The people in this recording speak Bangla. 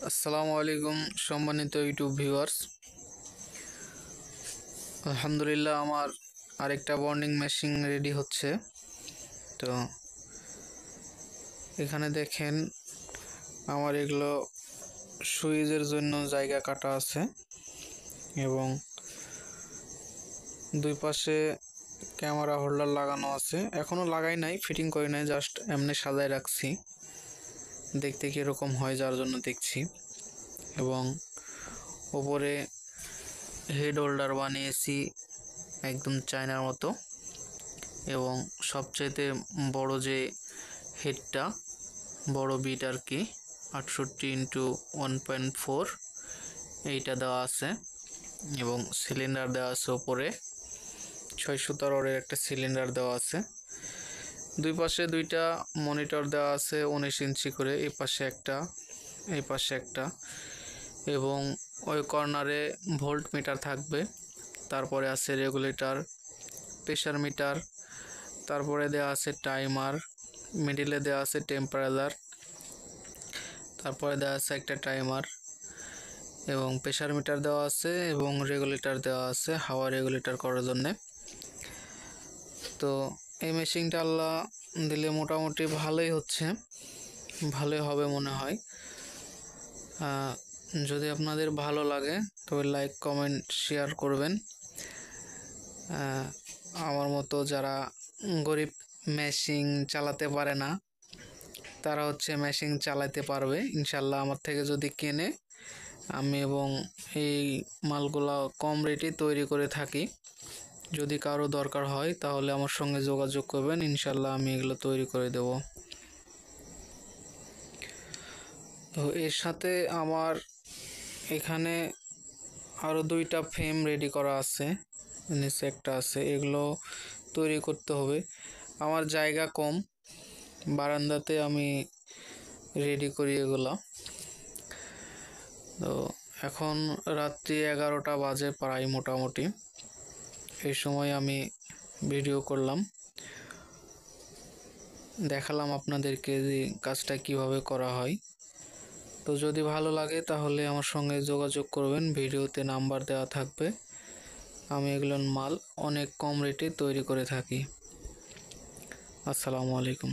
আসসালামু আলাইকুম সম্মানিত ইউটিউব ভিউয়ার্স। আলহামদুলিল্লাহ আমার আরেকটা বন্ডিং মেশিন রেডি হচ্ছে। তো এখানে দেখেন আমার এগুলো সুইচের জন্য জায়গা কাটা আছে এবং দুই পাশে ক্যামেরা হোল্ডার লাগানো আছে। এখনও লাগাই নাই, ফিটিং করি নাই, জাস্ট এমনি সাজায় রাখছি, দেখতে কীরকম হয় যার জন্য দেখছি। এবং ওপরে হেড হোল্ডার বানিয়েছি একদম চায়নার মতো, এবং সবচাইতে বড় যে হেডটা, বড় বিট আর কি, 68x1.4 এইটা দেওয়া আছে এবং সিলিন্ডার দেওয়া আছে ওপরে 617 একটা সিলিন্ডার দেওয়া আছে। দুই পাশে দুইটা মনিটর দেওয়া আছে 19 ইঞ্চি করে, এই পাশে একটা এই পাশে একটা, এবং ওই কর্নারে ভোল্ট মিটার থাকবে। তারপরে আছে রেগুলেটর, প্রেশার মিটার, তারপরে দেওয়া আছে টাইমার, মিডিলে দেওয়া আছে টেম্পারেচার, তারপরে দেওয়া আছে একটা টাইমার এবং প্রেশার মিটার দেওয়া আছে এবং রেগুলেটর দেওয়া আছে হাওয়া রেগুলেটর করার জন্যে। তো এই মেশিনটা আল্লাহ দিলে মোটামুটি ভালোই হচ্ছে, ভালোই হবে মনে হয়। যদি আপনাদের ভালো লাগে তবে লাইক কমেন্ট শেয়ার করবেন। আমার মতো যারা গরিব মেশিন চালাতে পারে না তারা মেশিন চালাতে পারবে ইনশাল্লাহ আমার থেকে যদি কেনে। আমি এবং এই মালগুলা কম রেটে তৈরি করে থাকি। যদি কারো দরকার হয় তাহলে আমার সঙ্গে যোগাযোগ করবেন, ইনশাল্লাহ আমি এগুলো তৈরি করে দেব। তো এর সাথে আমার এখানে আরও দুইটা ফ্রেম রেডি করা আছে, নিচে একটা আছে, এগুলো তৈরি করতে হবে। আমার জায়গা কম, বারান্দাতে আমি রেডি করি এগুলো। তো এখন রাত্রি 11টা বাজে প্রায় মোটামুটি, এই সময় আমি ভিডিও করলাম, দেখালাম আপনাদেরকে যে কাজটা কিভাবে করা হয়। তো যদি ভালো লাগে তাহলে আমার সঙ্গে যোগাযোগ করবেন, ভিডিওতে নাম্বার দেওয়া থাকবে। আমি এগুলোর মাল অনেক কম রেটে তৈরি করে থাকি। আসসালামু আলাইকুম।